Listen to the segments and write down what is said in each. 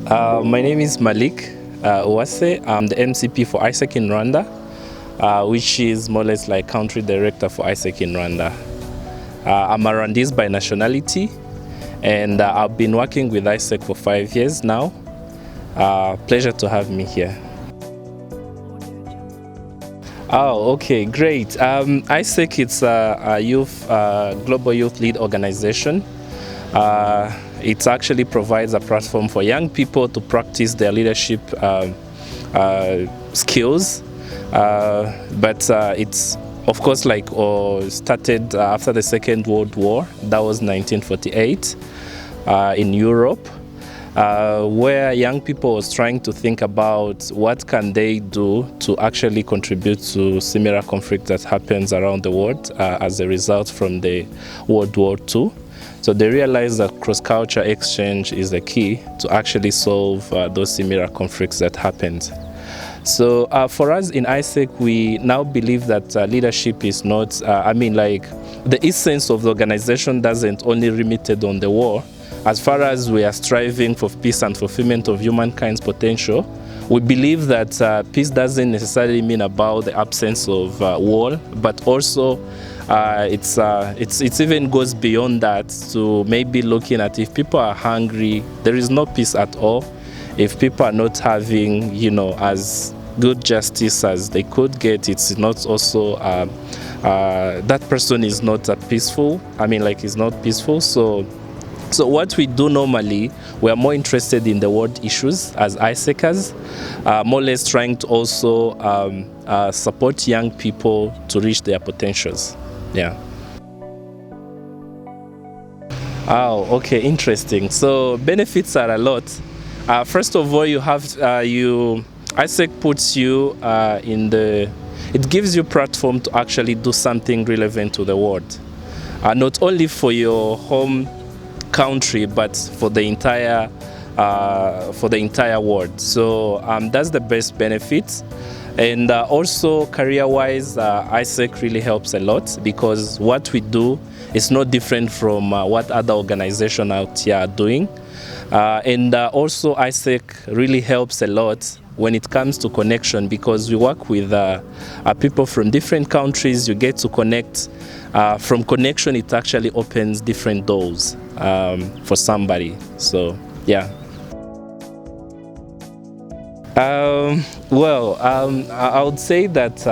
My name is Malik Uwase. I'm the MCP for Aiesec in Rwanda, which is more or less like country director for Aiesec in Rwanda. I'm a Rwandese by nationality, and I've been working with Aiesec for 5 years now. Pleasure to have me here. Oh, okay, great. Aiesec, it's a youth, global youth lead organization. It actually provides a platform for young people to practice their leadership skills, but it's of course like started after the Second World War. That was 1948 in Europe, where young people was trying to think about what can they do to actually contribute to similar conflict that happens around the world as a result from the World War II. So they realized that cross-culture exchange is the key to actually solve those similar conflicts that happened. So for us in Aiesec, we now believe that leadership is not, the essence of the organization doesn't only limited on the war. As far as we are striving for peace and fulfillment of humankind's potential, we believe that peace doesn't necessarily mean about the absence of war, but also it even goes beyond that to maybe looking at if people are hungry, there is no peace at all. If people are not having, as good justice as they could get, it's not also, that person is not peaceful. Is not peaceful. So what we do normally, we are more interested in the world issues as Aiesecers, more or less trying to also support young people to reach their potentials. Yeah. Oh, okay, interesting. So benefits are a lot. First of all, you have Aiesec puts you it gives you platform to actually do something relevant to the world, not only for your home country but for the entire world. So that's the best benefit. And also career-wise, Aiesec really helps a lot because what we do is not different from what other organizations out here are doing. And also Aiesec really helps a lot when it comes to connection because we work with people from different countries. You get to connect. From connection, it actually opens different doors for somebody. So, yeah. I would say that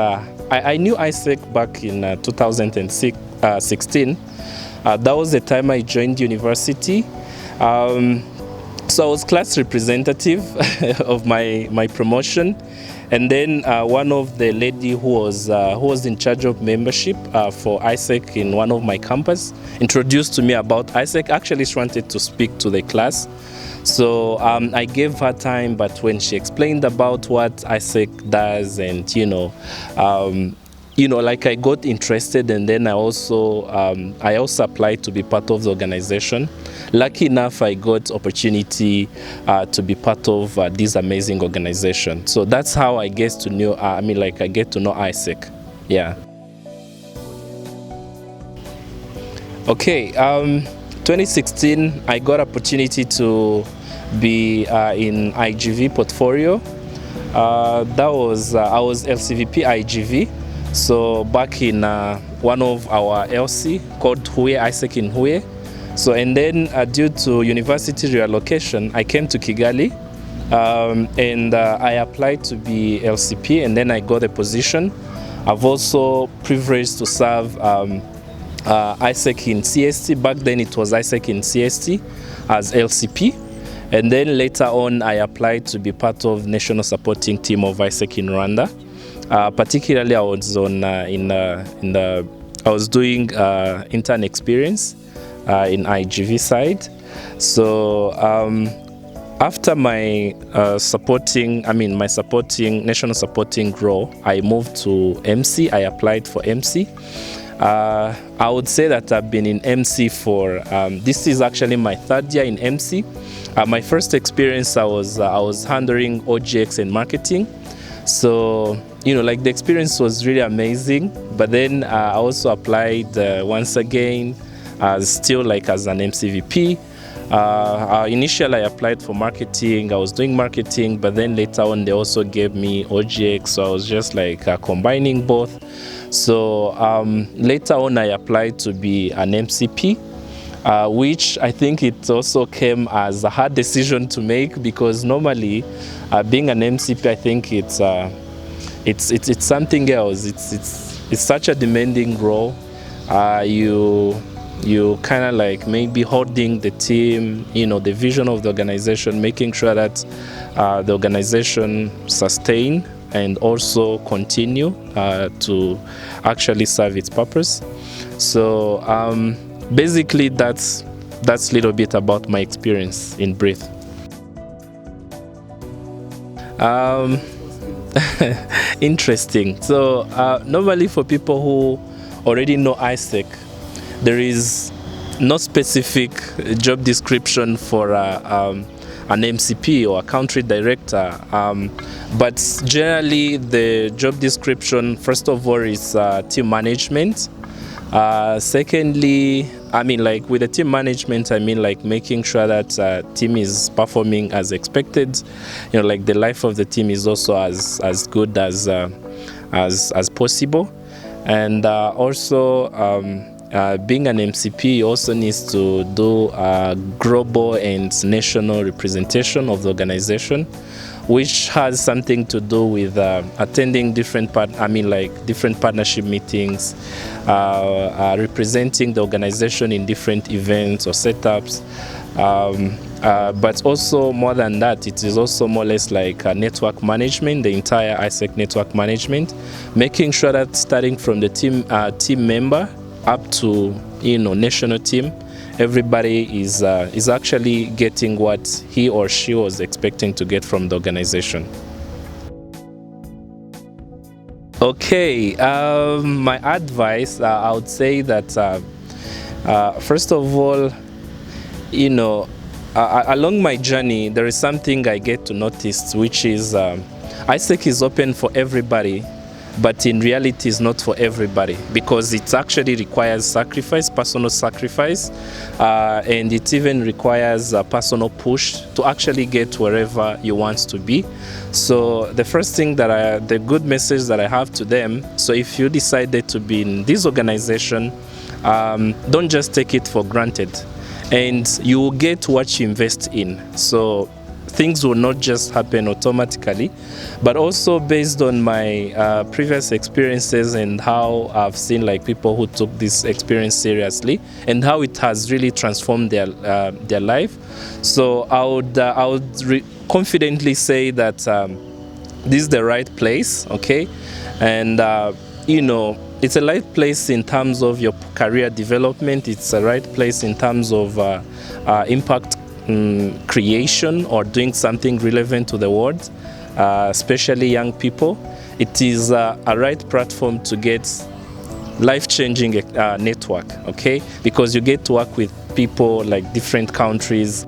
I knew Aiesec back in 2016. That was the time I joined university. So I was class representative of my promotion, and then one of the lady who was in charge of membership for Aiesec in one of my campus introduced to me about Aiesec. Actually, she wanted to speak to the class. So I gave her time, but when she explained about what Aiesec does and, I got interested, and then I also applied to be part of the organization. Lucky enough, I got opportunity to be part of this amazing organization. So that's how I get to know, I get to know Aiesec. Yeah. Okay. 2016, I got opportunity to be in IGV portfolio. I was LCVP IGV. So back in one of our LC called Aiesec in Huye. So and then due to university reallocation, I came to Kigali, and I applied to be LCP, and then I got a position. I've also privileged to serve Aiesec in CST. Back then it was Aiesec in CST as LCP, and then later on I applied to be part of national supporting team of Aiesec in Rwanda. Particularly I was I was doing intern experience in IGV side. So after my national supporting role, I moved to MC. I applied for MC. I would say that I've been in MC for, this is actually my 3rd year in MC. My first experience, I was handling OGX and marketing. So, the experience was really amazing. But then I also applied once again, still as an MCVP. Initially, I applied for marketing. I was doing marketing, but then later on, they also gave me OGX. So I was just like combining both. So later on, I applied to be an MCP, which I think it also came as a hard decision to make, because normally being an MCP, I think it's something else. It's such a demanding role. You kind of like maybe holding the team, the vision of the organization, making sure that the organization sustain and also continue to actually serve its purpose. So basically that's a little bit about my experience in brief. Interesting. So normally for people who already know Aiesec, there is no specific job description for an MCP or a country director, but generally the job description, first of all, is team management. Secondly, with the team management, making sure that team is performing as expected. The life of the team is also as good as possible, and also. Being an MCP also needs to do global and national representation of the organization, which has something to do with attending different partnership meetings, representing the organization in different events or setups. But also more than that, it is also more or less like network management, the entire Aiesec network management, making sure that starting from the team member up to national team, everybody is actually getting what he or she was expecting to get from the organization. Okay, my advice, I would say that first of all, along my journey, there is something I get to notice, which is Aiesec is open for everybody, but in reality it's not for everybody, because it actually requires sacrifice, personal sacrifice, and it even requires a personal push to actually get wherever you want to be. So the first thing the good message that I have to them, so if you decided to be in this organization, don't just take it for granted, and you will get what you invest in. So things will not just happen automatically, but also based on my previous experiences and how I've seen people who took this experience seriously and how it has really transformed their life. So I would confidently say that this is the right place, okay? And it's a right place in terms of your career development. It's a right place in terms of impact creation or doing something relevant to the world, especially young people. It is a right platform to get life-changing network, okay? Because you get to work with people like different countries,